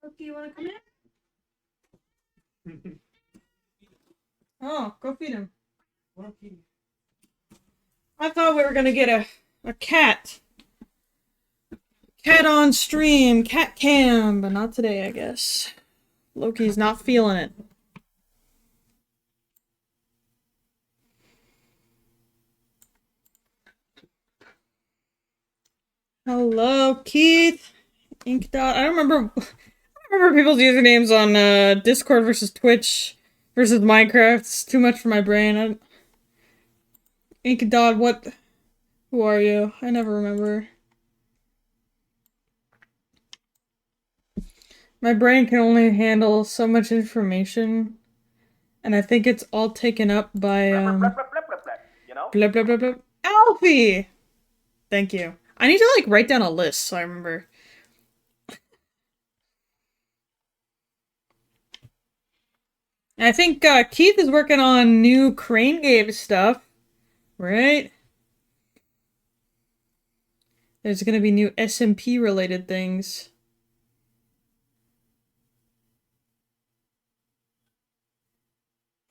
Okay, you wanna come in? Oh, go feed him. I thought we were gonna get a cat. Cat on stream, cat cam, but not today, I guess. Loki's not feeling it. Hello, Keith. Ink dot. I don't remember. I remember people's usernames on Discord versus Twitch versus Minecraft. It's too much for my brain. Ink dot. What? Who are you? I never remember. My brain can only handle so much information, and I think it's all taken up by You know? blah blah blah blah. Alfie. Thank you. I need to like write down a list so I remember. I think Keith is working on new Crane Game stuff, right? There's gonna be new SMP related things.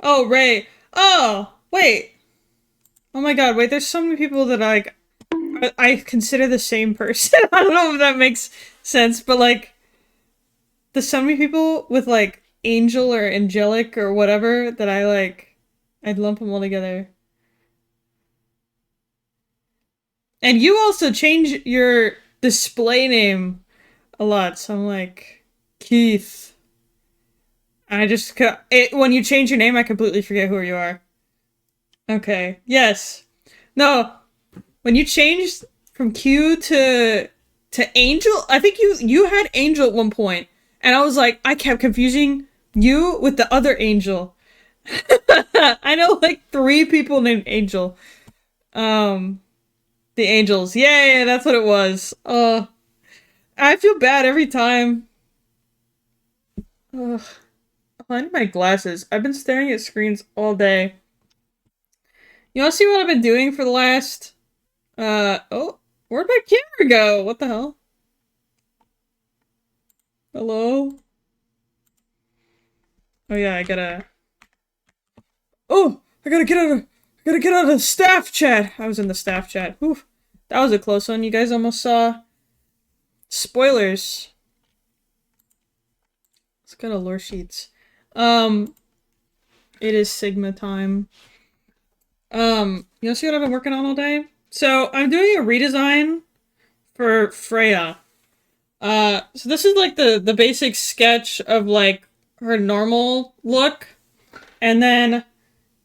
Oh, Ray. Oh, wait. Oh my god, wait, there's so many people that I consider the same person. I don't know if that makes sense, but like, there's so many people with like angel or angelic or whatever that I'd lump them all together. And you also change your display name a lot, so I'm like, Keith. When you change your name, I completely forget who you are. Okay. Yes. No. When you changed from Q to Angel, I think you had Angel at one point, and I was like, I kept confusing you with the other Angel. I know like 3 people named Angel. Um, the Angels. Yeah, that's what it was. I feel bad every time. Ugh. I need my glasses. I've been staring at screens all day. You wanna see what I've been doing for the last oh, where'd my camera go? What the hell? Hello? Oh yeah, I gotta get out of the staff chat. I was in the staff chat. Whew. That was a close one. You guys almost saw spoilers. Let's go to lore sheets. Um, it is Sigma time. You see what I've been working on all day? So I'm doing a redesign for Freya. So this is like the basic sketch of like her normal look, and then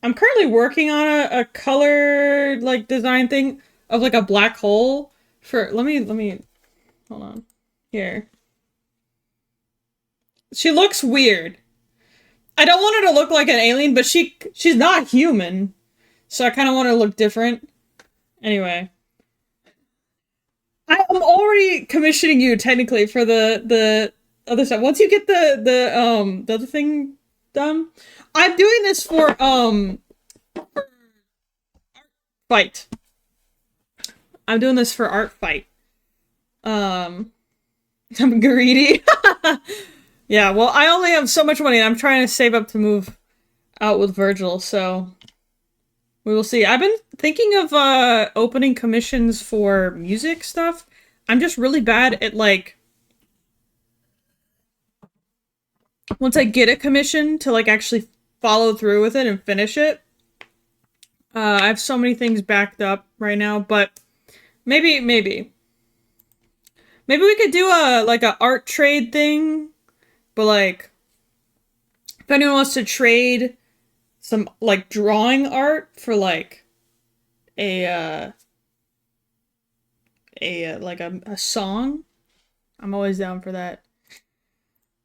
I'm currently working on a color like design thing of like a black hole for. Let me hold on here. She looks weird. I don't want her to look like an alien, but she's not human, so I kind of want her to look different. Anyway, I'm already commissioning you technically for the other stuff. Once you get the other thing done, I'm doing this for fight. I'm doing this for art fight. Um, I'm greedy. Yeah, well, I only have so much money. And I'm trying to save up to move out with Virgil, so we will see. I've been thinking of opening commissions for music stuff. I'm just really bad at like once I get a commission to like actually follow through with it and finish it. I have so many things backed up right now, but maybe we could do a art trade thing, but like if anyone wants to trade some like drawing art for like a a song, I'm always down for that.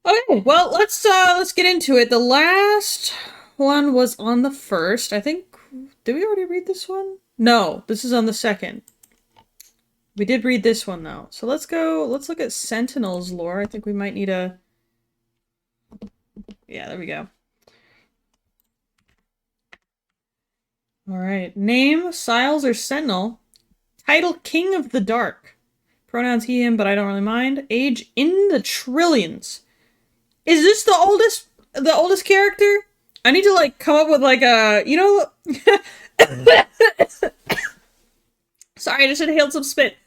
Okay, well let's get into it. The last one was on the first. I think did we already read this one? No, this is on the second. We did read this one though. So let's look at Sentinel's lore. I think we might need a yeah, there we go. Alright. Name, Siles or Sentinel. Title King of the Dark. Pronouns he, him, but I don't really mind. Age in the trillions. Is this the oldest character? I need to like come up with like a, you know. Sorry, I just inhaled some spit.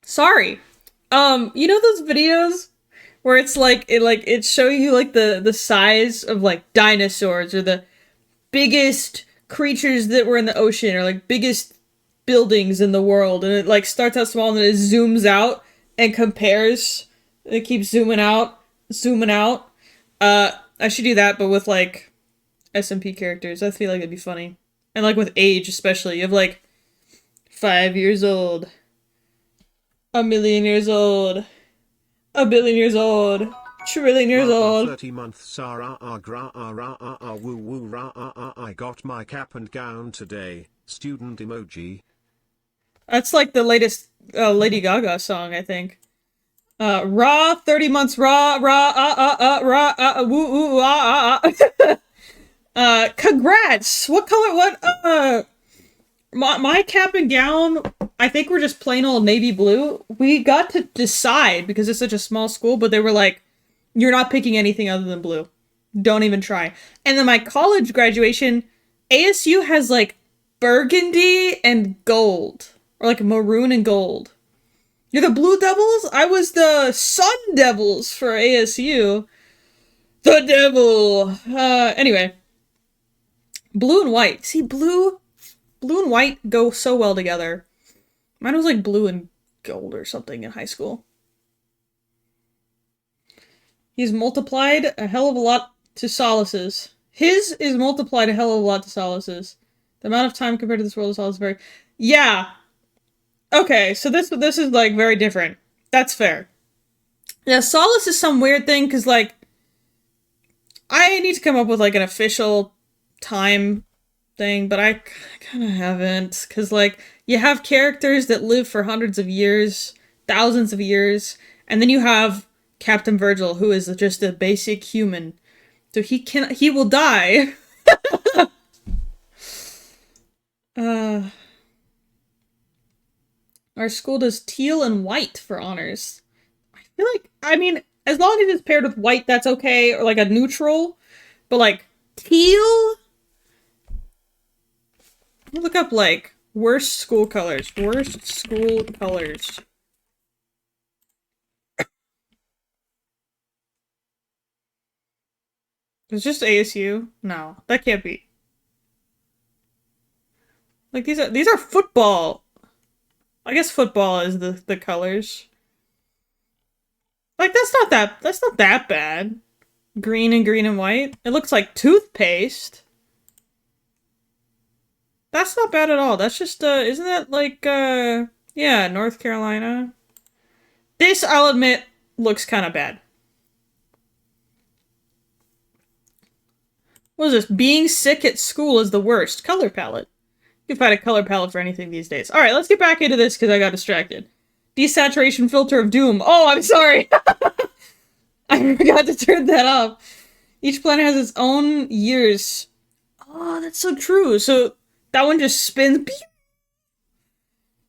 Sorry. You know those videos where it's like it's showing you like the size of like dinosaurs or the biggest creatures that were in the ocean or like biggest buildings in the world, and it like starts out small and then it zooms out and compares. It keeps zooming out, zooming out. I should do that, but with like SMP characters. I feel like it'd be funny, and like with age especially. You have like 5 years old, 1,000,000 years old, 1,000,000,000 years old, 1,000,000,000 years old. 30 months woo woo I got my cap and gown today. Student emoji. That's like the latest Lady Gaga song, I think. Raw, 30 months raw, woo, woo, congrats! What color, my cap and gown, I think we're just plain old navy blue. We got to decide, because it's such a small school, but they were like, you're not picking anything other than blue. Don't even try. And then my college graduation, ASU has like burgundy and gold. Or like maroon and gold. You're the Blue Devils? I was the Sun Devils for ASU. The devil! Anyway. Blue and white. See, blue and white go so well together. Mine was like blue and gold or something in high school. He's multiplied a hell of a lot to Solace's. His is multiplied a hell of a lot to Solace's. The amount of time compared to this world is Solace very... Yeah. Okay, so this is like very different. That's fair. Yeah, Solace is some weird thing because like I need to come up with like an official time thing, but I kind of haven't, because like you have characters that live for hundreds of years, thousands of years, and then you have Captain Virgil, who is just a basic human, so he will die. Our school does teal and white for honors. I feel like, I mean, as long as it's paired with white, that's okay, or like a neutral, but like teal? Let me look up like worst school colors. Worst school colors. It's just ASU? No, that can't be. Like these are football. I guess football is the colors. Like that's not that bad. Green and white. It looks like toothpaste. That's not bad at all. That's just isn't that like yeah, North Carolina. This, I'll admit, looks kind of bad. What is this? Being sick at school is the worst. Color palette. You can find a color palette for anything these days. Alright, let's get back into this because I got distracted. Desaturation filter of doom. Oh, I'm sorry! I forgot to turn that off. Each planet has its own years. Oh, that's so true. So, that one just spins.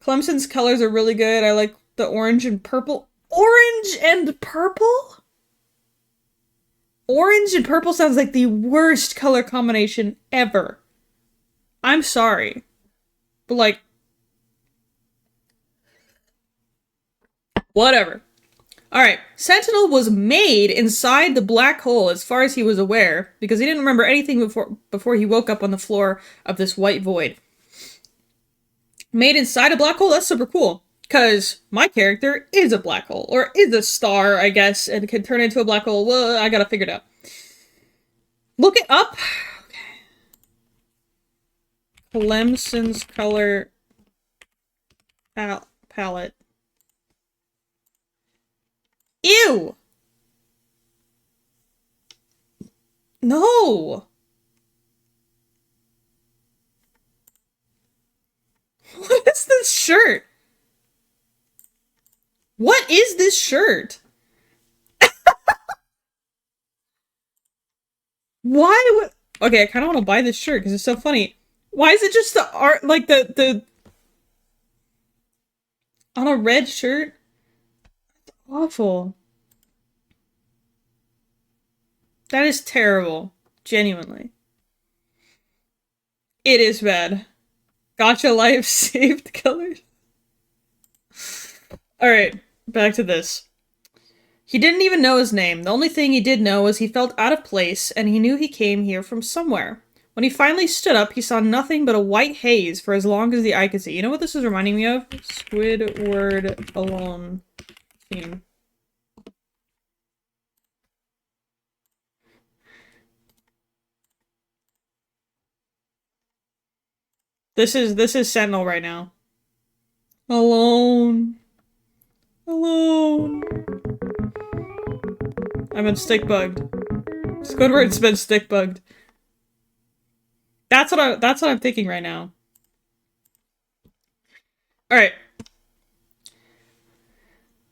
Clemson's colors are really good. I like the orange and purple. Orange and purple? Orange and purple sounds like the worst color combination ever. I'm sorry. But like... whatever. Alright, Sentinel was made inside the black hole as far as he was aware, because he didn't remember anything before he woke up on the floor of this white void. Made inside a black hole? That's super cool. Because my character is a black hole, or is a star, I guess, and can turn into a black hole. Well, I gotta figure it out. Look it up. Okay. Clemson's color palette. Ew! No! What is this shirt? What is this shirt? Why would... okay, I kind of want to buy this shirt because it's so funny. Why is it just the art, like the... on a red shirt? Awful. That is terrible. Genuinely. It is bad. Gotcha life saved colors. Alright, back to this. He didn't even know his name. The only thing he did know was he felt out of place, and he knew he came here from somewhere. When he finally stood up, he saw nothing but a white haze for as long as the eye could see. You know what this is reminding me of? Squidward Alone theme. This is Sentinel right now. Alone. Alone. I've been stick bugged. Squidward's been stick bugged. That's what I'm thinking right now. Alright.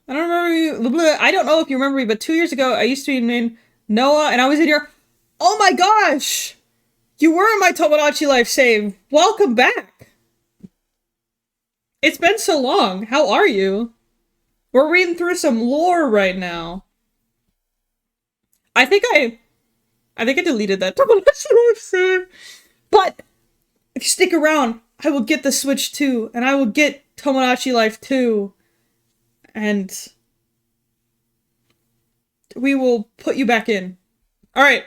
I don't remember you. I don't know if you remember me, but 2 years ago I used to be named Noah, and I was in your. Oh my gosh! You were in my Tomodachi Life save. Welcome back. It's been so long. How are you? We're reading through some lore right now. I think I deleted that Tomodachi Life save. But if you stick around, I will get the Switch 2, and I will get Tomodachi Life 2. And we will put you back in. Alright.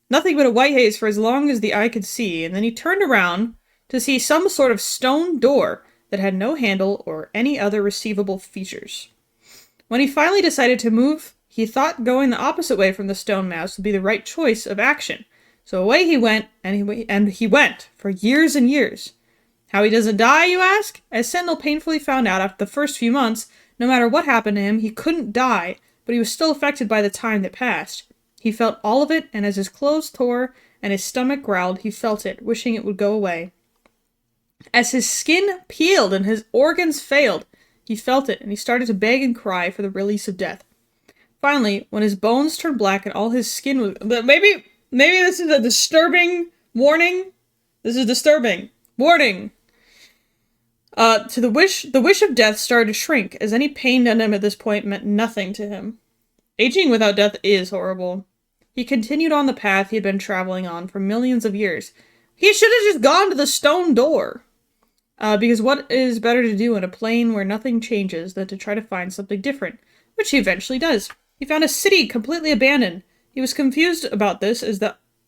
Nothing but a white haze for as long as the eye could see, and then he turned around to see some sort of stone door that had no handle or any other receivable features. When he finally decided to move, he thought going the opposite way from the stone mouse would be the right choice of action. So away he went, and he went for years and years. How he doesn't die, you ask? As Sentinel painfully found out after the first few months, no matter what happened to him, he couldn't die, but he was still affected by the time that passed. He felt all of it, and as his clothes tore and his stomach growled, he felt it, wishing it would go away. As his skin peeled and his organs failed, he felt it, and he started to beg and cry for the release of death. Finally, when his bones turned black and all his skin was... Maybe this is a disturbing warning? This is disturbing. Warning! The wish of death started to shrink, as any pain done him at this point meant nothing to him. Aging without death is horrible. He continued on the path he had been traveling on for millions of years. He should have just gone to the stone door. Because what is better to do in a plane where nothing changes than to try to find something different, which he eventually does. He found a city completely abandoned. He was confused about this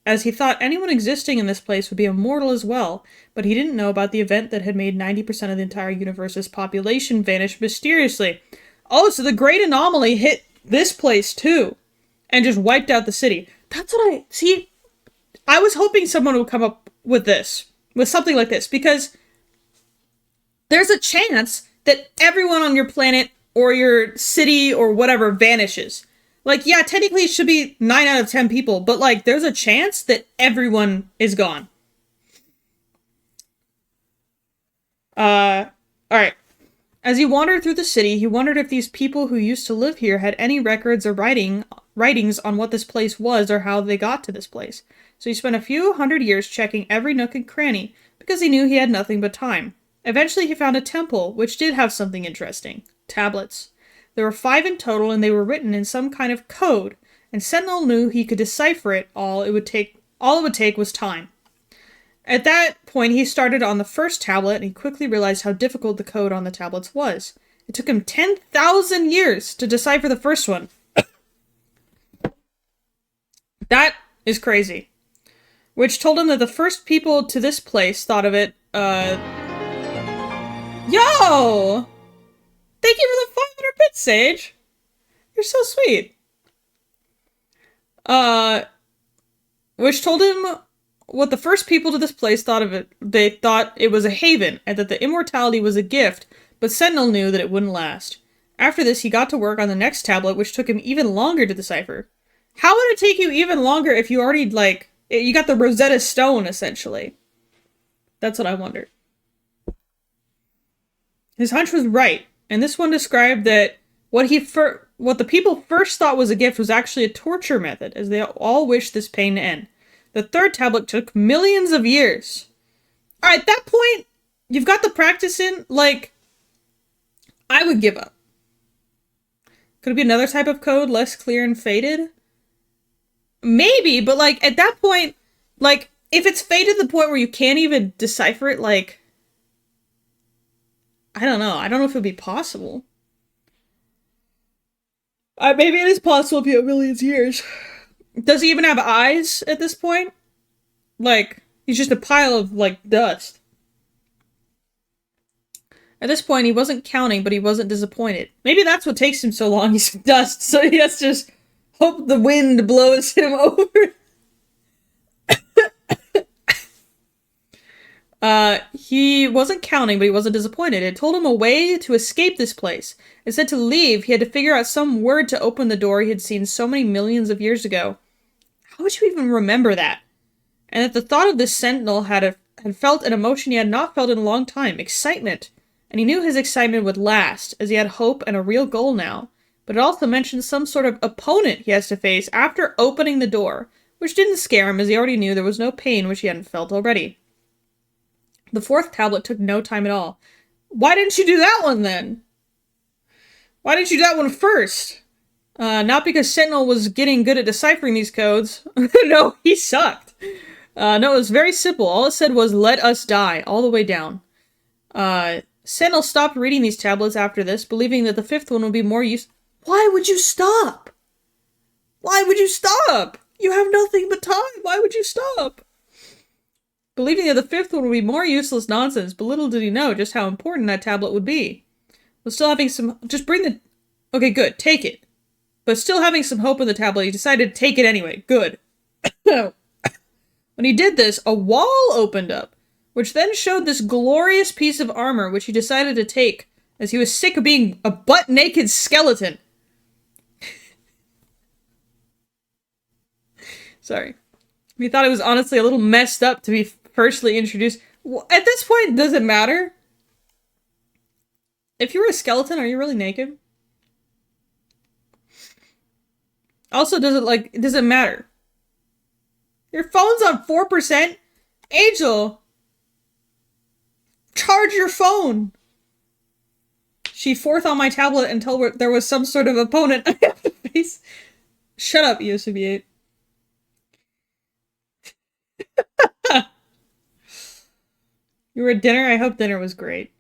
as he thought anyone existing in this place would be immortal as well, but he didn't know about the event that had made 90% of the entire universe's population vanish mysteriously. Oh, so the Great Anomaly hit this place too, and just wiped out the city. That's what see, I was hoping someone would come up with something like this, because there's a chance that everyone on your planet or your city or whatever vanishes. Like, yeah, technically it should be 9 out of 10 people, but like, there's a chance that everyone is gone. Alright. As he wandered through the city, he wondered if these people who used to live here had any records or writings on what this place was or how they got to this place. So he spent a few hundred years checking every nook and cranny, because he knew he had nothing but time. Eventually he found a temple, which did have something interesting. Tablets. There were 5 in total, and they were written in some kind of code, and Sentinel knew he could decipher it. All it would take was time. At that point, he started on the first tablet, and he quickly realized how difficult the code on the tablets was. It took him 10,000 years to decipher the first one. That is crazy. Which told him that the first people to this place thought of it, Yo! Thank you for the 500 bits, Sage! You're so sweet. Which told him what the first people to this place thought of it. They thought it was a haven, and that the immortality was a gift, but Sentinel knew that it wouldn't last. After this, he got to work on the next tablet, which took him even longer to decipher. How would it take you even longer if you already, you got the Rosetta Stone, essentially? That's what I wondered. His hunch was right, and this one described that what the people first thought was a gift was actually a torture method, as they all wished this pain to end. The third tablet took millions of years. Alright, at that point, you've got the practice in, like, I would give up. Could it be another type of code, less clear and faded? Maybe, but like, at that point, like, if it's faded to the point where you can't even decipher it, like, I don't know. I don't know if it would be possible. Maybe it is possible if you have millions of years. Does he even have eyes at this point? Like, he's just a pile of, like, dust. At this point, he wasn't counting, but he wasn't disappointed. Maybe that's what takes him so long. He's dust, so he has to just hope the wind blows him over. He wasn't counting, but he wasn't disappointed. It told him a way to escape this place. Instead to leave, he had to figure out some word to open the door he had seen so many millions of years ago. How would you even remember that? And at the thought of this sentinel had felt an emotion he had not felt in a long time. Excitement. And he knew his excitement would last, as he had hope and a real goal now. But it also mentioned some sort of opponent he has to face after opening the door, which didn't scare him, as he already knew there was no pain which he hadn't felt already. The fourth tablet took no time at all. Why didn't you do that one, then? Why didn't you do that one first? Not because Sentinel was getting good at deciphering these codes. No, he sucked. No, it was very simple. All it said was, "Let us die," all the way down. Sentinel stopped reading these tablets after this, believing that the fifth one would be more use- Why would you stop? Why would you stop? You have nothing but time. Why would you stop? Believing that the fifth one would be more useless nonsense, but little did he know just how important that tablet would be. But still having some- Just bring the- Okay, good. Take it. But still having some hope in the tablet, he decided to take it anyway. Good. When he did this, a wall opened up, which then showed this glorious piece of armor, which he decided to take, as he was sick of being a butt-naked skeleton. Sorry. He thought it was honestly a little messed up to be firstly introduced. At this point, does it matter? If you were a skeleton, are you really naked? Also, does it matter? Your phone's on 4%? Angel! Charge your phone! She forth on my tablet until there was some sort of opponent I have to face. Shut up, EOCB8. You were at dinner? I hope dinner was great.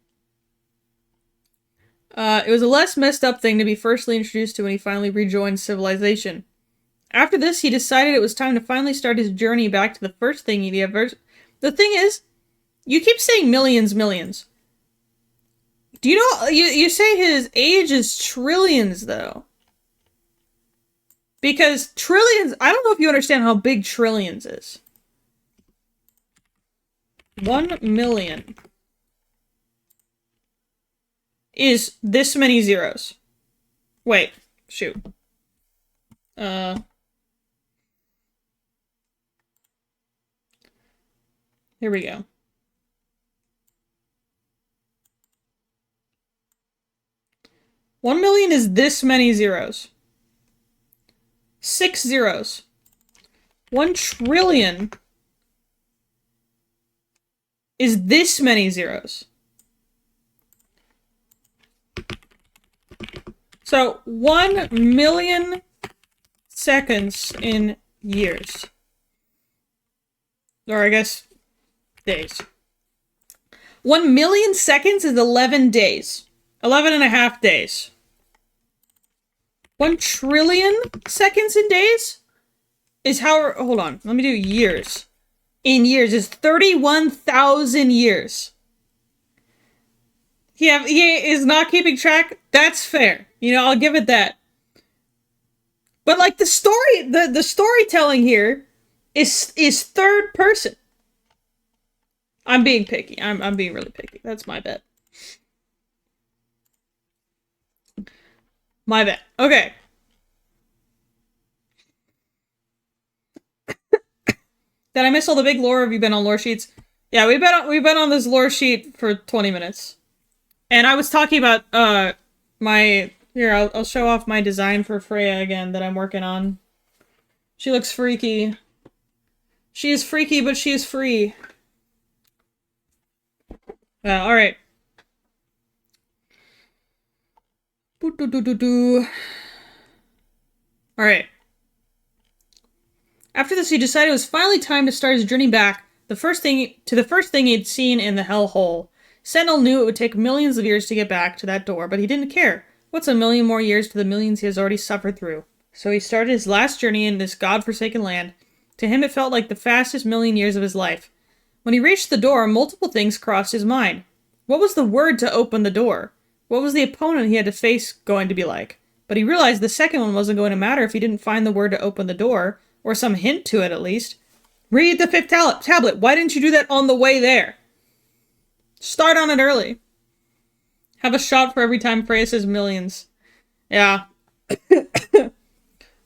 It was a less messed up thing to be firstly introduced to when he finally rejoined civilization. After this, he decided it was time to finally start his journey back to the first thing he'd ever... The thing is, you keep saying millions. Do you know... You say his age is trillions, though. Because trillions... I don't know if you understand how big trillions is. 1 million is this many zeros. Wait, shoot. Here we go. $1 million is this many zeros. 6 zeros. 1 trillion is this many zeros. So 1 million seconds in years. Or I guess days. 1 million seconds is 11 days. 11 and a half days. 1 trillion seconds in days is how... Hold on. Let me do years. In years is 31,000 years. He is not keeping track. That's fair. You know, I'll give it that. But like the story, the storytelling here is third person. I'm being picky. I'm being really picky. That's my bet. My bet. Okay. Did I miss all the big lore? Have you been on lore sheets? Yeah, we've been on this lore sheet for 20 minutes. And I was talking about my... Here, I'll show off my design for Freya again that I'm working on. She looks freaky. She is freaky, but she is free. Alright. Alright. After this, he decided it was finally time to start his journey back the first thing he'd seen in the hellhole. Sentinel knew it would take millions of years to get back to that door, but he didn't care. What's a million more years to the millions he has already suffered through? So he started his last journey in this godforsaken land. To him, it felt like the fastest million years of his life. When he reached the door, multiple things crossed his mind. What was the word to open the door? What was the opponent he had to face going to be like? But he realized the second one wasn't going to matter if he didn't find the word to open the door, or some hint to it at least. Read the fifth tablet. Why didn't you do that on the way there? Start on it early. Have a shot for every time Freya says millions. Yeah.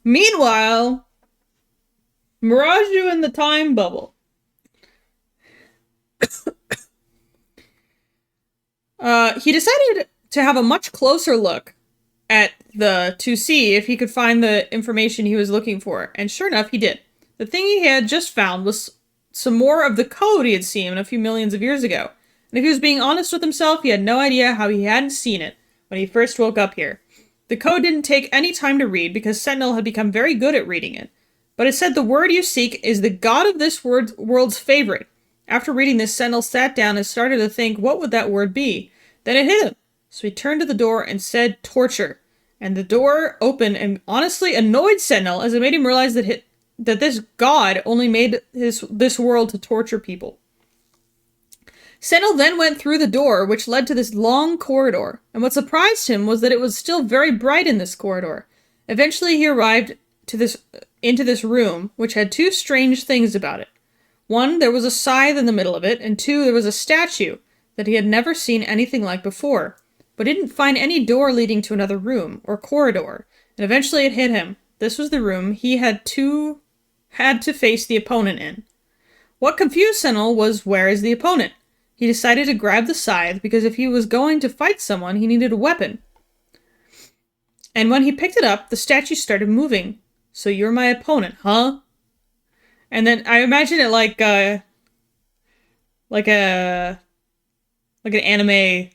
Meanwhile, Mirage in the time bubble. He decided to have a much closer look to see if he could find the information he was looking for, and sure enough, he did. The thing he had just found was some more of the code he had seen a few millions of years ago, and if he was being honest with himself, he had no idea how he hadn't seen it when he first woke up here. The code didn't take any time to read because Sentinel had become very good at reading it, but it said the word you seek is the god of this world's favorite. After reading this, Sentinel sat down and started to think what would that word be. Then it hit him. So he turned to the door and said torture. And the door opened and honestly annoyed Sentinel as it made him realize that this god only made this world to torture people. Sentinel then went through the door, which led to this long corridor. And what surprised him was that it was still very bright in this corridor. Eventually he arrived into this room, which had two strange things about it. One, there was a scythe in the middle of it, and two, there was a statue that he had never seen anything like before, but didn't find any door leading to another room or corridor, and eventually it hit him. This was the room he had to face the opponent in. What confused Sentinel was, where is the opponent? He decided to grab the scythe because if he was going to fight someone, he needed a weapon. And when he picked it up, the statue started moving. So you're my opponent, huh? And then I imagine it like an anime.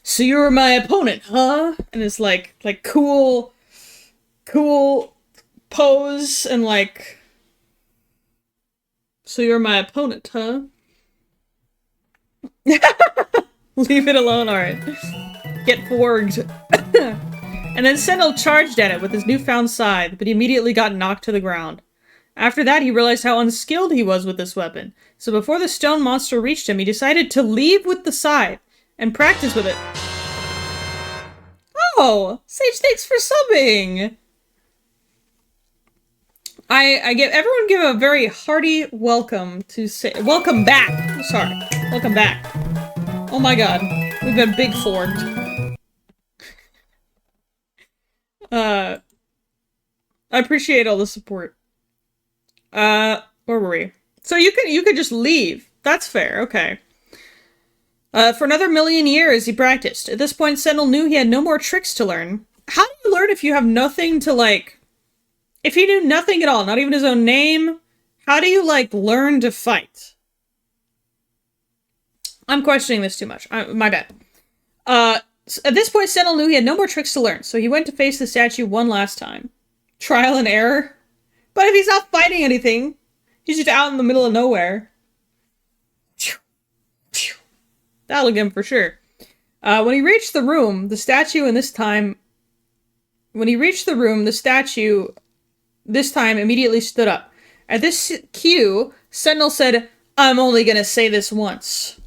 So you're my opponent, huh? And it's like cool pose and like. So you're my opponent, huh? Leave it alone, alright. Get forged. And then Sentinel charged at it with his newfound scythe, but he immediately got knocked to the ground. After that, he realized how unskilled he was with this weapon, so before the stone monster reached him, he decided to leave with the scythe and practice with it. Oh! Sage, thanks for subbing! Everyone give a very hearty welcome to welcome back! Sorry. Welcome back. Oh my god. We've been big forked. I appreciate all the support. Where were we? So you could just leave. That's fair, okay. For another million years, he practiced. At this point, Sentinel knew he had no more tricks to learn. How do you learn if you have nothing to, like... If he knew nothing at all, not even his own name, how do you, like, learn to fight? I'm questioning this too much. My bad. At this point, Sentinel knew he had no more tricks to learn, so he went to face the statue one last time. Trial and error? But if he's not fighting anything, he's just out in the middle of nowhere. That'll get him for sure. When he reached the room, the statue this time immediately stood up. At this cue, Sentinel said, "I'm only gonna say this once.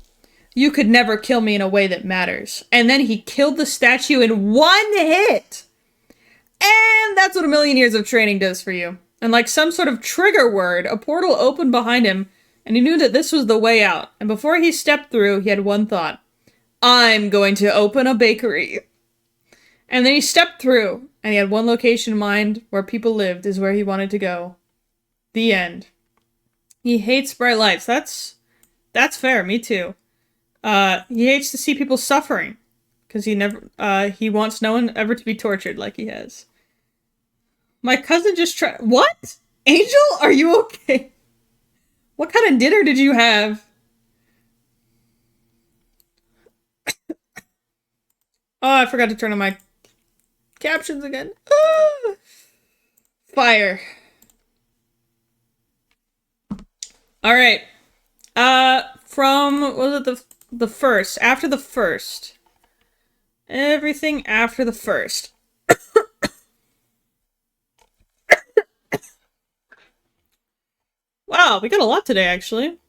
You could never kill me in a way that matters." And then he killed the statue in one hit! And that's what a million years of training does for you. And like some sort of trigger word, a portal opened behind him, and he knew that this was the way out. And before he stepped through, he had one thought. I'm going to open a bakery. And then he stepped through, and he had one location in mind. Where people lived is where he wanted to go. The end. He hates bright lights. That's fair, me too. He hates to see people suffering. Because he wants no one ever to be tortured like he has. My cousin just tried- What? Angel? Are you okay? What kind of dinner did you have? Oh, I forgot to turn on my captions again. Ah! Fire. All right. From what was it the first? After the first. Everything after the first. Wow, we got a lot today, actually.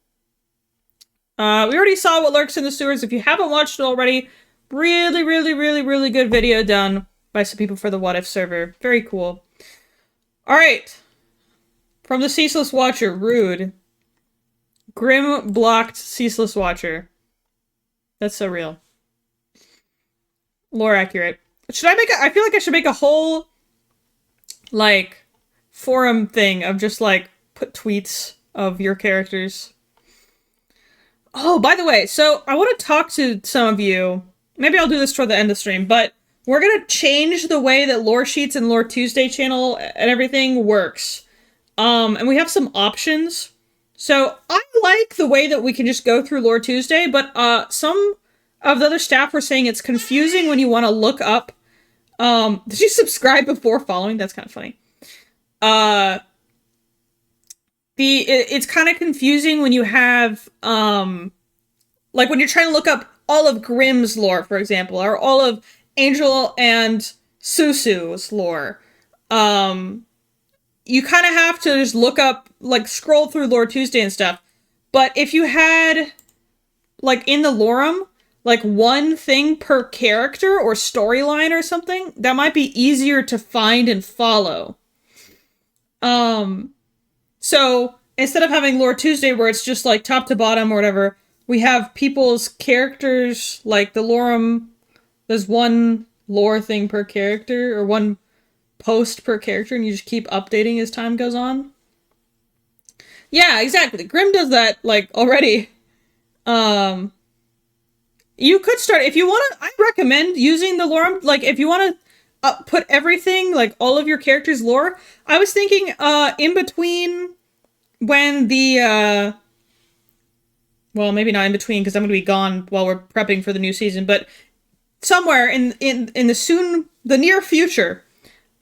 We already saw what lurks in the sewers. If you haven't watched it already, really, really, really, really good video done by some people for the What If server. Very cool. Alright. From the Ceaseless Watcher, Rude. Grim blocked Ceaseless Watcher. That's so real. Lore accurate. Should I make I feel like I should make a whole, like, forum thing of just, like, put tweets of your characters. Oh, by the way, so I want to talk to some of you. Maybe I'll do this toward the end of the stream, but we're gonna change the way that Lore Sheets and Lore Tuesday channel and everything works. And we have some options. So I like the way that we can just go through Lore Tuesday, but some of the other staff were saying it's confusing when you want to look up. Did you subscribe before following? That's kind of funny. It's kind of confusing when you have, like when you're trying to look up all of Grimm's lore, for example, or all of Angel and Susu's lore. You kind of have to just look up, like, scroll through Lore Tuesday and stuff. But if you had, like, in the Lorem, like, one thing per character or storyline or something, that might be easier to find and follow. So, instead of having Lore Tuesday where it's just, like, top to bottom or whatever, we have people's characters, like, the Lorem, there's one lore thing per character, or one post per character, and you just keep updating as time goes on. Yeah, exactly. Grimm does that, like, already. You could start, if you want to, I recommend using the Lorem, like, if you want to put everything, like, all of your characters' lore. I was thinking, in between when the, well, maybe not in between, because I'm going to be gone while we're prepping for the new season, but somewhere in the near future,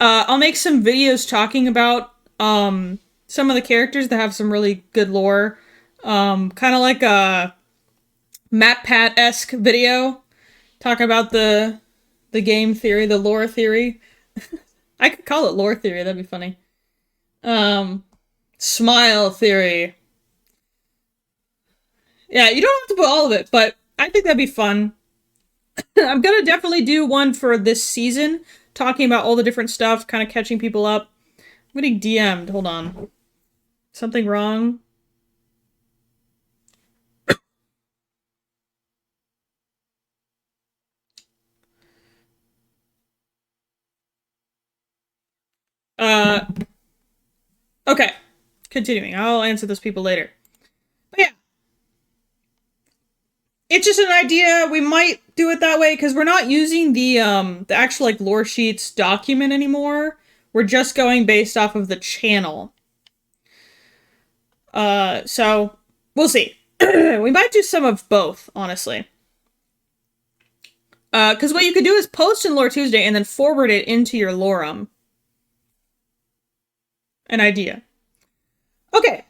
I'll make some videos talking about, some of the characters that have some really good lore. Kind of like a MatPat-esque video. Talk about the game theory, the lore theory. I could call it lore theory, that'd be funny. Smile theory. Yeah, you don't have to put all of it, but I think that'd be fun. I'm gonna definitely do one for this season, talking about all the different stuff, kind of catching people up. I'm getting DM'd, hold on. Something wrong? Okay. Continuing. I'll answer those people later. But yeah. It's just an idea. We might do it that way, because we're not using the actual, like, Lore Sheets document anymore. We're just going based off of the channel. So, we'll see. We might do some of both, honestly. Because what you could do is post in Lore Tuesday and then forward it into your Lorem. An idea. Okay.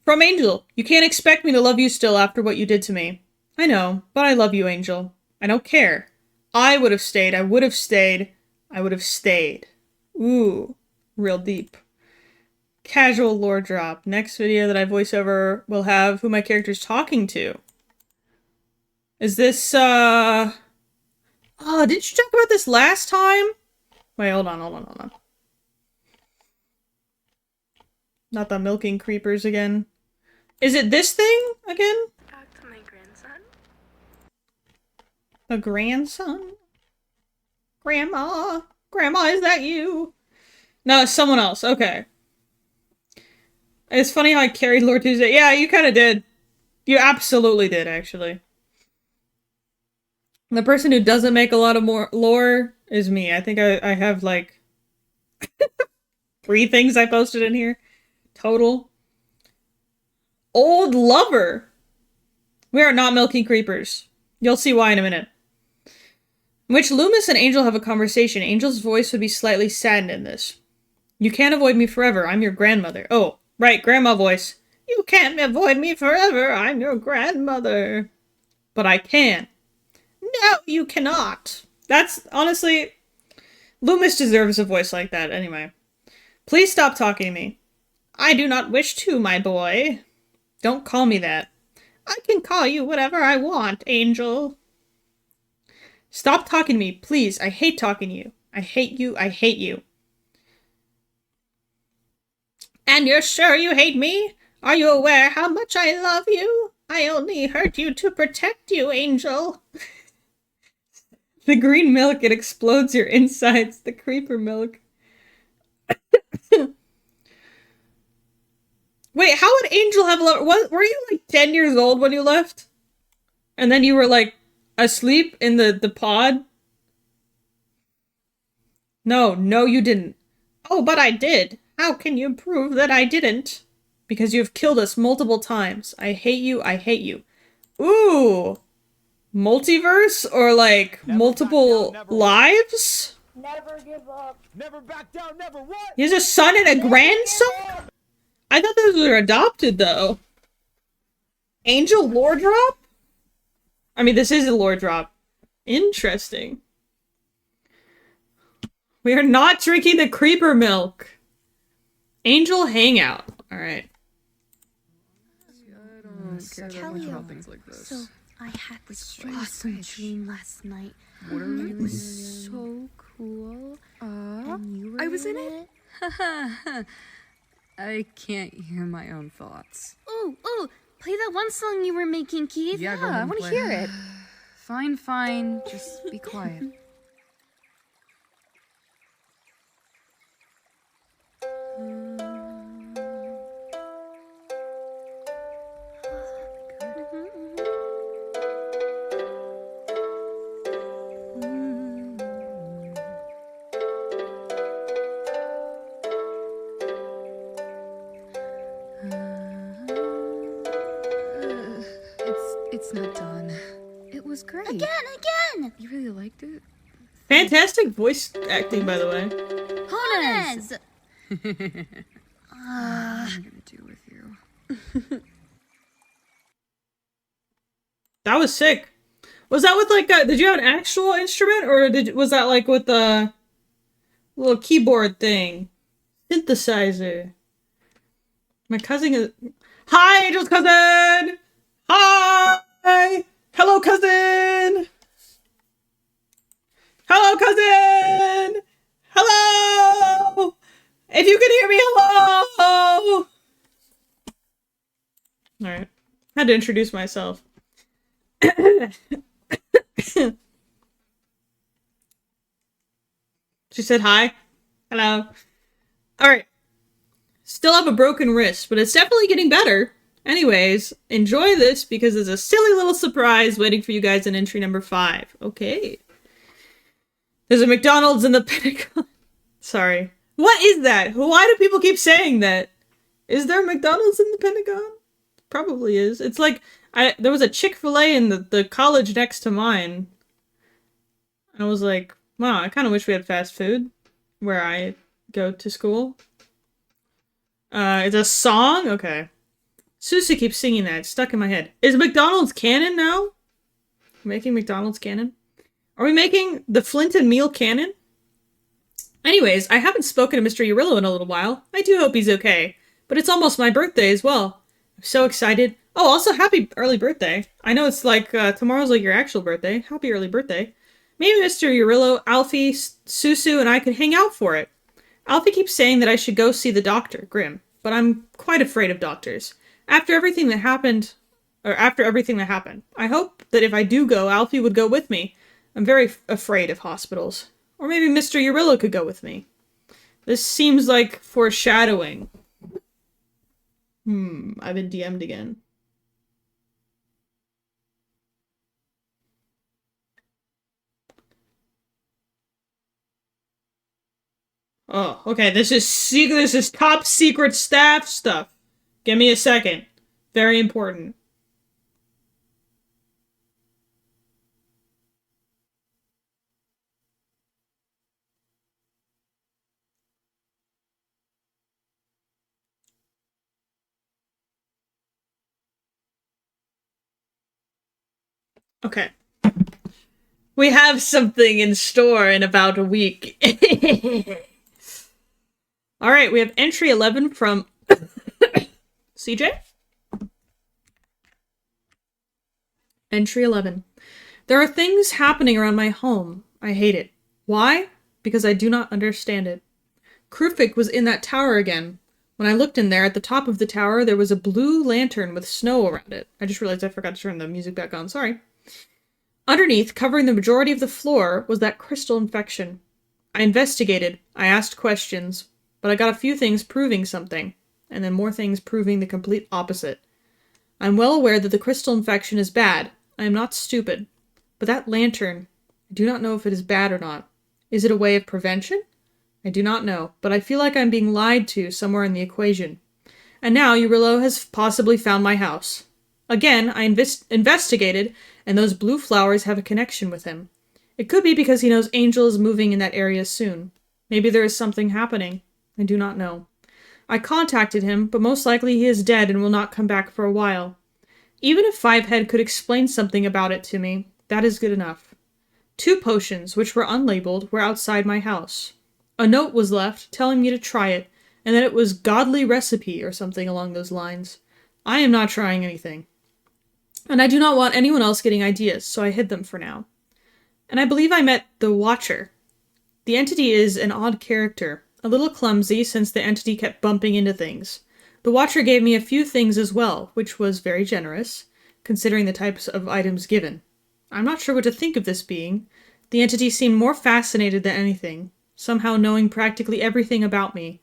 From Angel. You can't expect me to love you still after what you did to me. I know, but I love you, Angel. I don't care. I would have stayed. I would have stayed. I would have stayed. Ooh. Real deep. Casual lore drop. Next video that I voice over will have who my character's talking to. Is this, Oh, didn't you talk about this last time? Wait, hold on. Not the milking creepers again. Is it this thing again? Talk to my grandson. A grandson? Grandma? Grandma, is that you? No, it's someone else. Okay. It's funny how I carried Lore Tuesday. Yeah, you kind of did. You absolutely did, actually. The person who doesn't make a lot of more lore is me. I think I have, like, 3 things I posted in here. Total. Old lover. We are not milking creepers. You'll see why in a minute. in which Loomis and Angel have a conversation. Angel's voice would be slightly saddened in this. You can't avoid me forever. I'm your grandmother. Oh, right, grandma voice. You can't avoid me forever. I'm your grandmother. But I can. No, you cannot. That's, honestly, Loomis deserves a voice like that anyway. Please stop talking to me. I do not wish to, my boy. Don't call me that. I can call you whatever I want, Angel. Stop talking to me, please. I hate talking to you. I hate you. I hate you. And you're sure you hate me? Are you aware how much I love you? I only hurt you to protect you, Angel. The green milk, it explodes your insides. The creeper milk. Wait, how would Angel have left? Were you like 10 years old when you left? And then you were like asleep in the pod? No, you didn't. Oh, but I did. How can you prove that I didn't? Because you have killed us multiple times. I hate you, I hate you. Ooh! Multiverse? Or like multiple lives? Never give up. Never back down, never what? He has a son and a grandson? I thought those were adopted, though. Angel lore drop? I mean, this is a lore drop. Interesting. We are not drinking the creeper milk. Angel hangout. Alright. Kelly, so I had this awesome dream last night. It was so cool. And you were I was in it? I can't hear my own thoughts. Ooh, play that one song you were making, Keith. Yeah, go ahead I and want to play. hear it. Fine. Just be quiet. It's not done. It was great. Again! You really liked it? Fantastic voice acting, by the way. Honest! What am I gonna do with you? That was sick. Was that with like did you have an actual instrument or was that like with the little keyboard thing? Synthesizer. My cousin is... Hi, Angel's cousin! Hi! Hello, cousin! Hello, cousin! Hello! If you can hear me, hello! Alright. Had to introduce myself. She said hi. Hello. Alright. Still have a broken wrist, but it's definitely getting better. Anyways, enjoy this because there's a silly little surprise waiting for you guys in entry number 5. Okay. There's a McDonald's in the Pentagon. Sorry. What is that? Why do people keep saying that? Is there a McDonald's in the Pentagon? Probably is. It's like, there was a Chick-fil-A in the college next to mine. I was like, wow, I kind of wish we had fast food where I go to school. It's a song? Okay. Susie keeps singing that. It's stuck in my head. Is McDonald's canon now? Making McDonald's canon? Are we making the Flint and Meal canon? Anyways, I haven't spoken to Mr. Urillo in a little while. I do hope he's okay. But it's almost my birthday as well. I'm so excited. Oh, also happy early birthday. I know it's like, tomorrow's like your actual birthday. Happy early birthday. Maybe Mr. Urillo, Alfie, Susu, and I could hang out for it. Alfie keeps saying that I should go see the doctor, Grim. But I'm quite afraid of doctors. After everything that happened, I hope that if I do go, Alfie would go with me. I'm very afraid of hospitals. Or maybe Mr. Urillo could go with me. This seems like foreshadowing. I've been DM'd again. Oh, okay, this is top secret staff stuff. Give me a second. Very important. Okay. We have something in store in about a week. Alright, we have entry 11 from CJ? Entry 11. There are things happening around my home. I hate it. Why? Because I do not understand it. Krufik was in that tower again. When I looked in there, at the top of the tower, there was a blue lantern with snow around it. I just realized I forgot to turn the music back on. Sorry. Underneath, covering the majority of the floor, was that crystal infection. I investigated. I asked questions. But I got a few things proving something. And then more things proving the complete opposite. I'm well aware that the crystal infection is bad. I am not stupid. But that lantern, I do not know if it is bad or not. Is it a way of prevention? I do not know, but I feel like I'm being lied to somewhere in the equation. And now Eurillo has possibly found my house. Again, I investigated, and those blue flowers have a connection with him. It could be because he knows Angel is moving in that area soon. Maybe there is something happening. I do not know. I contacted him, but most likely he is dead and will not come back for a while. Even if Fivehead could explain something about it to me, that is good enough. 2 potions, which were unlabeled, were outside my house. A note was left, telling me to try it, and that it was godly recipe or something along those lines. I am not trying anything. And I do not want anyone else getting ideas, so I hid them for now. And I believe I met the Watcher. The entity is an odd character, a little clumsy since the entity kept bumping into things. The Watcher gave me a few things as well, which was very generous, considering the types of items given. I'm not sure what to think of this being. The entity seemed more fascinated than anything, somehow knowing practically everything about me.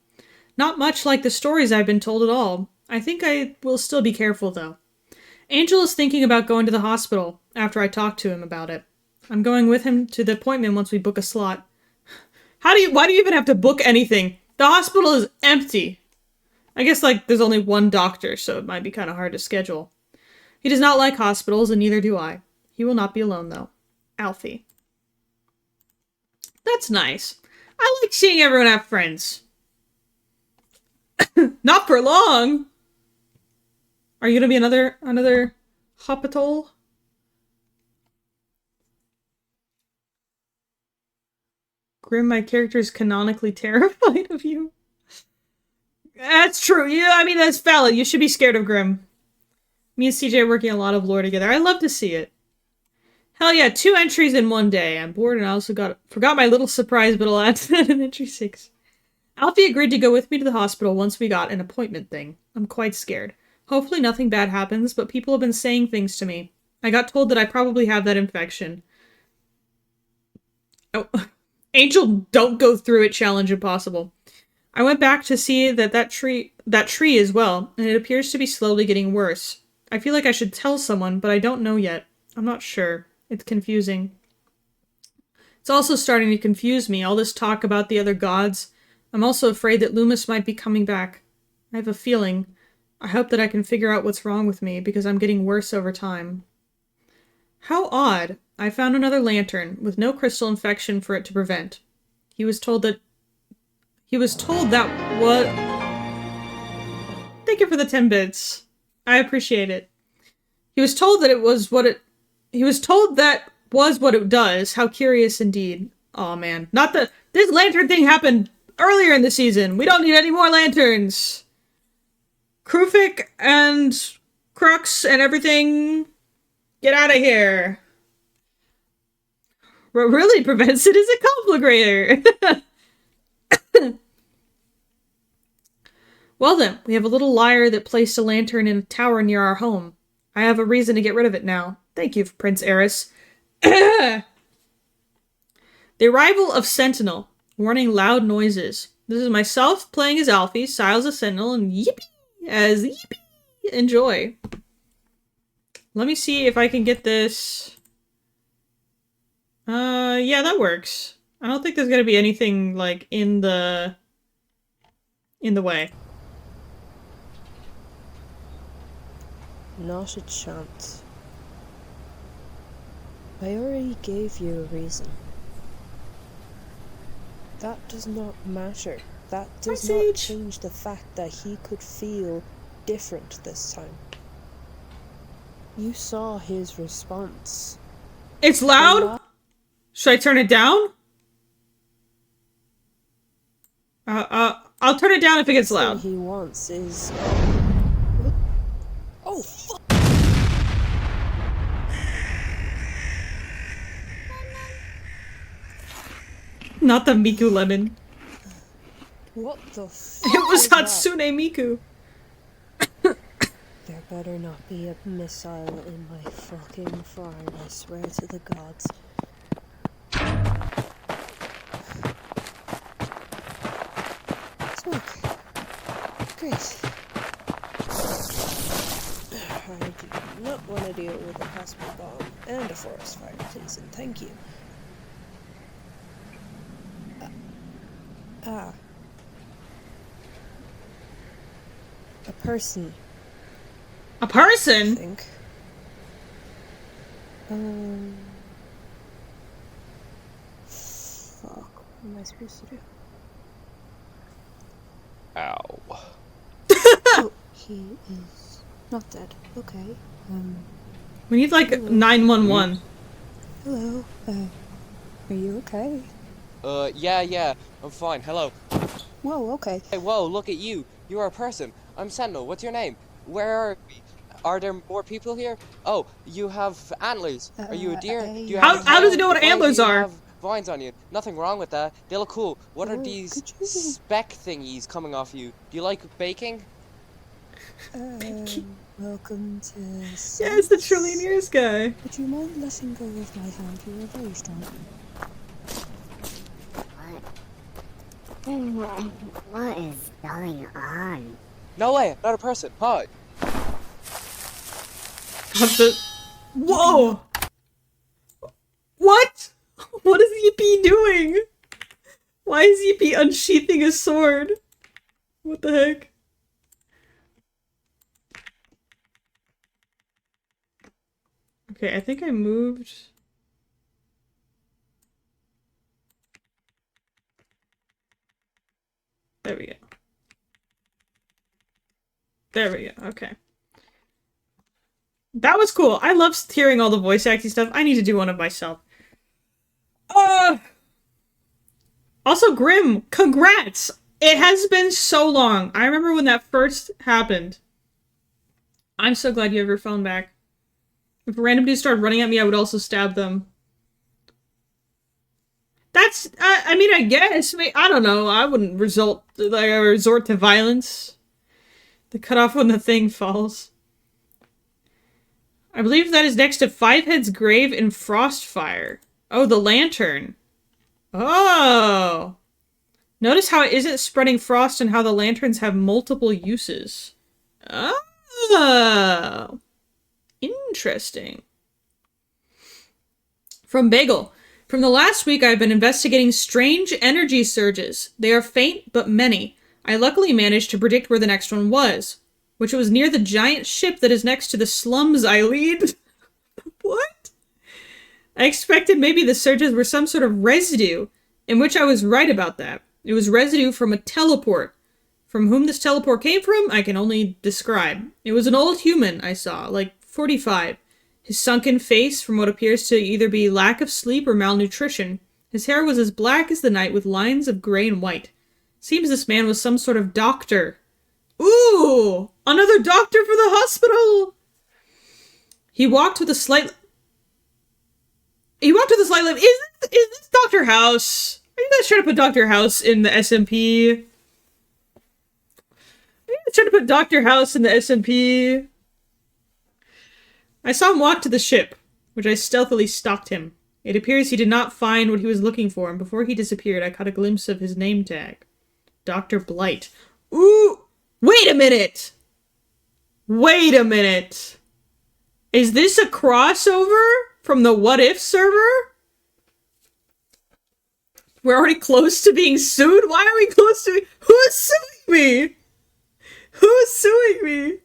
Not much like the stories I've been told at all. I think I will still be careful, though. Angel is thinking about going to the hospital, after I talk to him about it. I'm going with him to the appointment once we book a slot. Why do you even have to book anything? The hospital is empty. I guess, there's only one doctor, so it might be kind of hard to schedule. He does not like hospitals, and neither do I. He will not be alone, though. Alfie. That's nice. I like seeing everyone have friends. Not for long! Are you gonna be another hospital? Grim, my character is canonically terrified of you. That's true. Yeah, I mean, that's valid. You should be scared of Grim. Me and CJ are working a lot of lore together. I love to see it. Hell yeah, 2 entries in one day. I'm bored and I also forgot my little surprise, but I'll add to that in entry 6. Alfie agreed to go with me to the hospital once we got an appointment thing. I'm quite scared. Hopefully nothing bad happens, but people have been saying things to me. I got told that I probably have that infection. Oh, Angel, don't go through it, challenge impossible. I went back to see that tree as well, and it appears to be slowly getting worse. I feel like I should tell someone, but I don't know yet. I'm not sure. It's confusing. It's also starting to confuse me, all this talk about the other gods. I'm also afraid that Loomis might be coming back. I have a feeling. I hope that I can figure out what's wrong with me, because I'm getting worse over time. How odd. I found another lantern, with no crystal infection for it to prevent. He was told that what... Thank you for the 10 bits. I appreciate it. He was told that was what it does. How curious indeed. Aw, man. This lantern thing happened earlier in the season. We don't need any more lanterns. Krufik and Crux and everything. Get out of here. What really prevents it is a conflagrator. Well then, we have a little liar that placed a lantern in a tower near our home. I have a reason to get rid of it now. Thank you, Prince Eris. The arrival of Sentinel. Warning loud noises. This is myself playing as Alfie, Siles as Sentinel, and Yippee as Yippee. Enjoy. Let me see if I can get this. Yeah, that works. I don't think there's gonna be anything, in the way. Not a chance. I already gave you a reason. That does not matter. That does not change the fact that he could feel different this time. You saw his response. It's loud? Should I turn it down? I'll turn it down if it gets loud. All he wants is... Oh, fuck! Not the Miku lemon. What the fuck It was that? Hatsune Miku. There better not be a missile in my fucking farm, I swear to the gods. Smoke. Great. I do not want to deal with a possible bomb and a forest fire, please, and thank you. A person, A I person? think. Fuck, what am I supposed to do? Ow. Oh, he is not dead. Okay. We need like 911. Hello. Are you okay? Yeah, I'm fine. Hello. Whoa, okay. Hey, whoa, look at you. You're a person. I'm Sentinel. What's your name? Where are we? Are there more people here? Oh, you have antlers. Are you a deer? Do you have How a does he tail? know what Why antlers do you are? have vines on you? Nothing wrong with that. They look cool. What are Oh, these could you- speck thingies coming off you? Do you like baking? Welcome to... Yeah, it's the Trillionaires guy. Would you mind letting go of my hand? You are very strong. What is going on? No way, not a person. Hi. Whoa! What? What is Yippee doing? Why is Yippee unsheathing a sword? What the heck? Okay, I think I moved... There we go. There we go, okay. That was cool. I love hearing all the voice acting stuff. I need to do one of myself. Also, Grim, congrats! It has been so long. I remember when that first happened. I'm so glad you have your phone back. If a random dude started running at me, I would also stab them. That's, I mean, I guess. I don't know. I wouldn't resort to violence. The cutoff when the thing falls. I believe that is next to Fivehead's grave in Frostfire. Oh, the lantern. Oh! Notice how it isn't spreading frost and how the lanterns have multiple uses. Oh! Interesting. From Bagel. From the last week, I've been investigating strange energy surges. They are faint, but many. I luckily managed to predict where the next one was, which was near the giant ship that is next to the slums I lead. What? I expected maybe the surges were some sort of residue, in which I was right about that. It was residue from a teleport. From whom this teleport came from, I can only describe. It was an old human I saw, like 45. His sunken face, from what appears to either be lack of sleep or malnutrition. His hair was as black as the night with lines of gray and white. Seems this man was some sort of doctor. Ooh! Another doctor for the hospital! He walked with a slight limp. Is this Dr. House? Are you guys trying to put Dr. House in the SMP? Are you guys trying to put Dr. House in the SMP? I saw him walk to the ship, which I stealthily stalked him. It appears he did not find what he was looking for, and before he disappeared, I caught a glimpse of his name tag. Dr. Blight. Ooh! Wait a minute! Wait a minute! Is this a crossover from the What If server? We're already close to being sued? Why are we close to... Who's suing me? Who's suing me?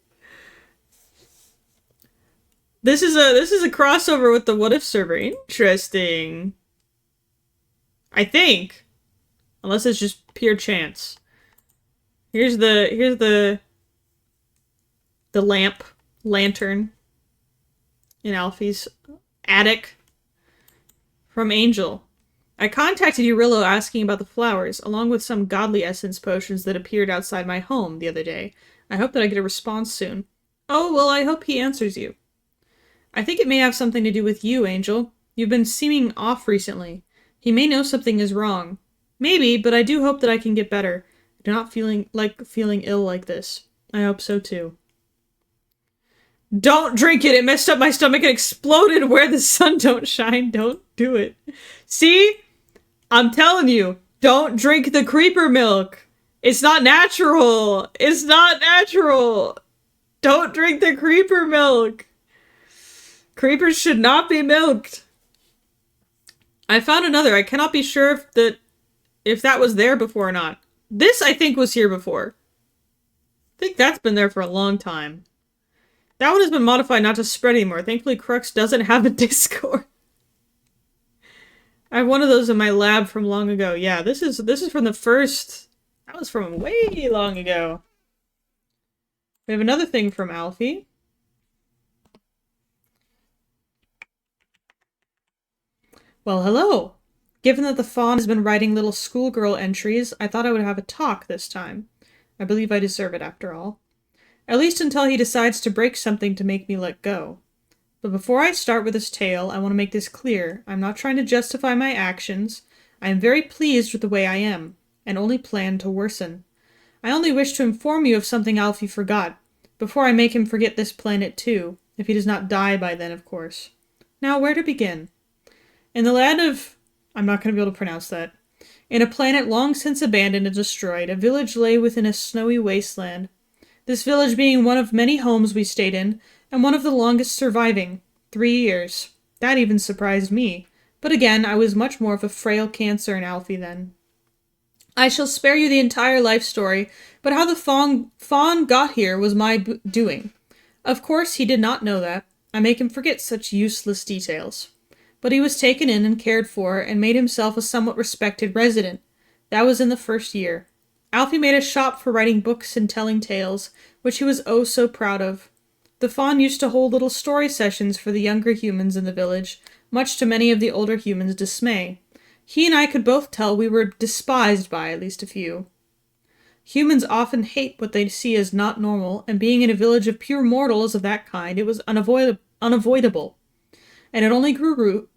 This is a crossover with the What If server. Interesting. I think. Unless it's just pure chance. Here's the lantern in Alfie's attic. From Angel. I contacted Eurillo asking about the flowers, along with some godly essence potions that appeared outside my home the other day. I hope that I get a response soon. Oh, well, I hope he answers you. I think it may have something to do with you, Angel. You've been seeming off recently. He may know something is wrong. Maybe, but I do hope that I can get better. I do not feeling ill like this. I hope so too. Don't drink it! It messed up my stomach and exploded where the sun don't shine. Don't do it. See? I'm telling you, don't drink the creeper milk. It's not natural. It's not natural. Don't drink the creeper milk. Creepers should not be milked. I found another. I cannot be sure if that was there before or not. This, I think, was here before. I think that's been there for a long time. That one has been modified not to spread anymore. Thankfully, Crux doesn't have a Discord. I have one of those in my lab from long ago. Yeah, this is from the first... That was from way long ago. We have another thing from Alfie. Well, hello. Given that the Fawn has been writing little schoolgirl entries, I thought I would have a talk this time. I believe I deserve it after all. At least until he decides to break something to make me let go. But before I start with this tale, I want to make this clear. I'm not trying to justify my actions. I am very pleased with the way I am, and only plan to worsen. I only wish to inform you of something Alfie forgot, before I make him forget this planet too, if he does not die by then, of course. Now, where to begin? In the land of... I'm not going to be able to pronounce that. In a planet long since abandoned and destroyed, a village lay within a snowy wasteland. This village being one of many homes we stayed in, and one of the longest surviving, 3 years. That even surprised me. But again, I was much more of a frail cancer in Alfie then. I shall spare you the entire life story, but how the fawn got here was my doing. Of course, he did not know that. I make him forget such useless details. But he was taken in and cared for, and made himself a somewhat respected resident. That was in the first year. Alfie made a shop for writing books and telling tales, which he was oh so proud of. The Fawn used to hold little story sessions for the younger humans in the village, much to many of the older humans' dismay. He and I could both tell we were despised by at least a few. Humans often hate what they see as not normal, and being in a village of pure mortals of that kind, it was unavoidable. And it only grew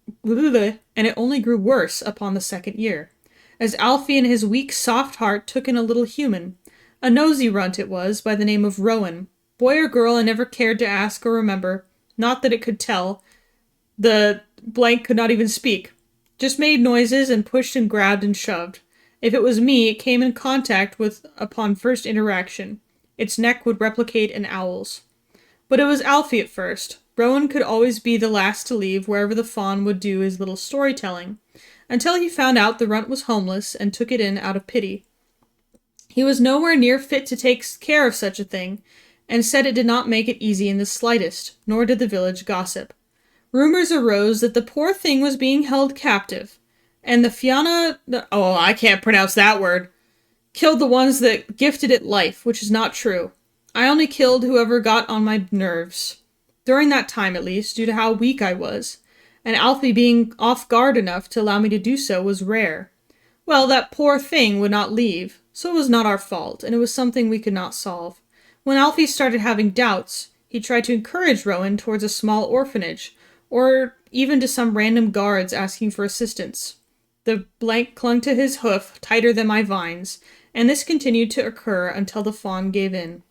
worse upon the second year, as Alfie in his weak, soft heart took in a little human. A nosy runt it was, by the name of Rowan. Boy or girl I never cared to ask or remember, not that it could tell. The blank could not even speak. Just made noises and pushed and grabbed and shoved. If it was me, it came in contact with upon first interaction. Its neck would replicate an owl's. But it was Alfie at first. Rowan could always be the last to leave wherever the Fawn would do his little storytelling, until he found out the runt was homeless and took it in out of pity. He was nowhere near fit to take care of such a thing, and said it did not make it easy in the slightest, nor did the village gossip. Rumors arose that the poor thing was being held captive, and the Fianna... oh, I can't pronounce that word. Killed the ones that gifted it life, which is not true. I only killed whoever got on my nerves. During that time, at least, due to how weak I was, and Alfie being off guard enough to allow me to do so was rare. Well, that poor thing would not leave, so it was not our fault, and it was something we could not solve. When Alfie started having doubts, he tried to encourage Rowan towards a small orphanage, or even to some random guards asking for assistance. The blank clung to his hoof tighter than my vines, and this continued to occur until the Fawn gave in.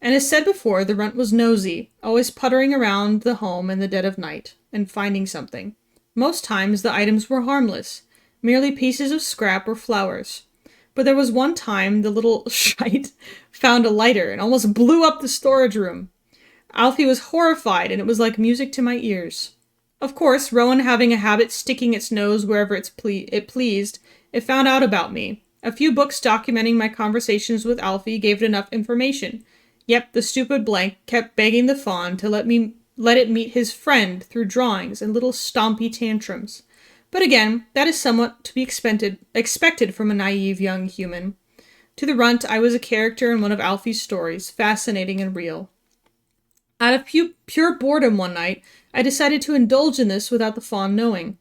And as said before, the runt was nosy, always puttering around the home in the dead of night, and finding something. Most times the items were harmless, merely pieces of scrap or flowers. But there was one time the little shite found a lighter and almost blew up the storage room. Alfie was horrified, and it was like music to my ears. Of course, Rowan having a habit sticking its nose wherever it pleased, it found out about me. A few books documenting my conversations with Alfie gave it enough information. Yep, the stupid blank kept begging the Fawn to let it meet his friend through drawings and little stompy tantrums. But again, that is somewhat to be expected from a naive young human. To the runt, I was a character in one of Alfie's stories, fascinating and real. Out of pure boredom one night, I decided to indulge in this without the Fawn knowing.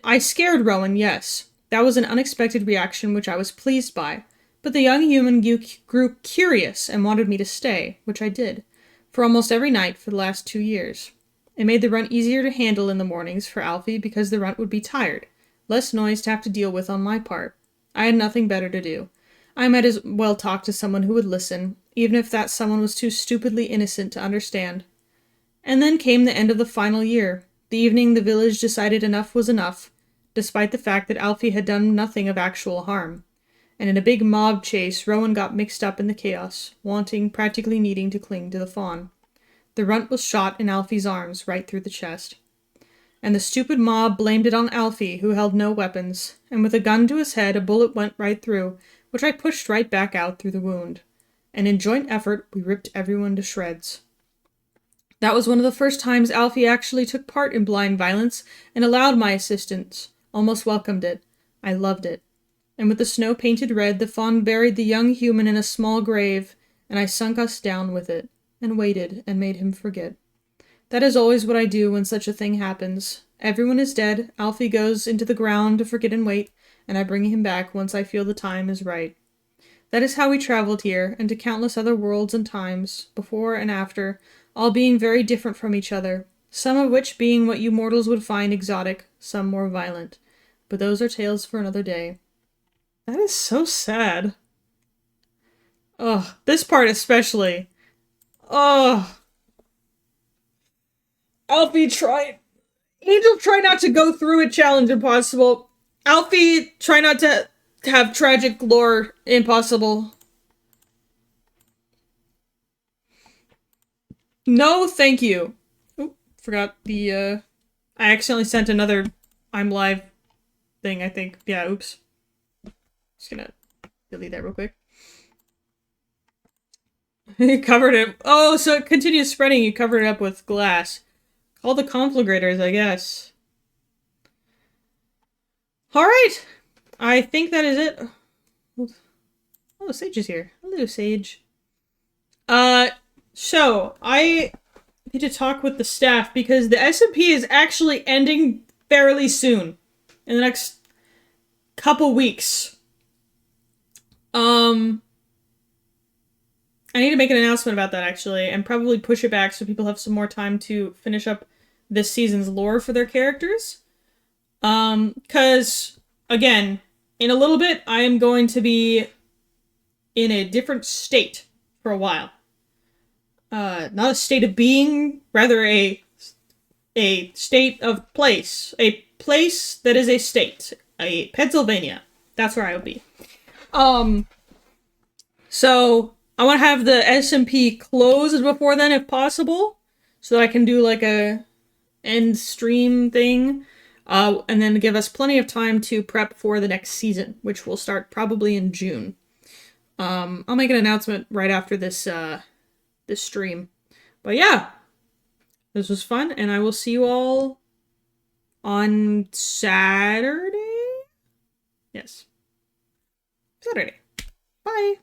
I scared Rowan, yes. That was an unexpected reaction which I was pleased by. But the young human grew curious and wanted me to stay, which I did, for almost every night for the last 2 years. It made the runt easier to handle in the mornings for Alfie because the runt would be tired, less noise to have to deal with on my part. I had nothing better to do. I might as well talk to someone who would listen, even if that someone was too stupidly innocent to understand. And then came the end of the final year, the evening the village decided enough was enough, despite the fact that Alfie had done nothing of actual harm. And in a big mob chase, Rowan got mixed up in the chaos, practically needing to cling to the fawn. The runt was shot in Alfie's arms, right through the chest. And the stupid mob blamed it on Alfie, who held no weapons, and with a gun to his head, a bullet went right through, which I pushed right back out through the wound. And in joint effort, we ripped everyone to shreds. That was one of the first times Alfie actually took part in blind violence and allowed my assistance, almost welcomed it. I loved it. And with the snow painted red, the fawn buried the young human in a small grave, and I sunk us down with it, and waited, and made him forget. That is always what I do when such a thing happens. Everyone is dead, Alfie goes into the ground to forget and wait, and I bring him back once I feel the time is right. That is how we traveled here, and to countless other worlds and times, before and after, all being very different from each other, some of which being what you mortals would find exotic, some more violent. But those are tales for another day. That is so sad. Ugh, this part especially. Ugh. Alfie, Angel, try not to go through it, challenge impossible. Alfie, try not to have tragic lore, impossible. No, thank you. Oop, forgot the, I accidentally sent another I'm live thing, I think. Yeah, oops. Just gonna delete that real quick. You covered it. Oh, so it continues spreading. You covered it up with glass. Call the conflagrators, I guess. Alright. I think that is it. Oh, Sage is here. Hello, Sage. So, I need to talk with the staff because the SMP is actually ending fairly soon. In the next couple weeks. I need to make an announcement about that, actually, and probably push it back so people have some more time to finish up this season's lore for their characters. Because, again, in a little bit, I am going to be in a different state for a while. Not a state of being, rather a state of place. A place that is a state. A Pennsylvania. That's where I will be. So I want to have the SMP closed before then if possible, so that I can do like a end stream thing, and then give us plenty of time to prep for the next season, which will start probably in June. I'll make an announcement right after this, this stream. But yeah, this was fun, and I will see you all on Saturday? Yes. Saturday. Bye!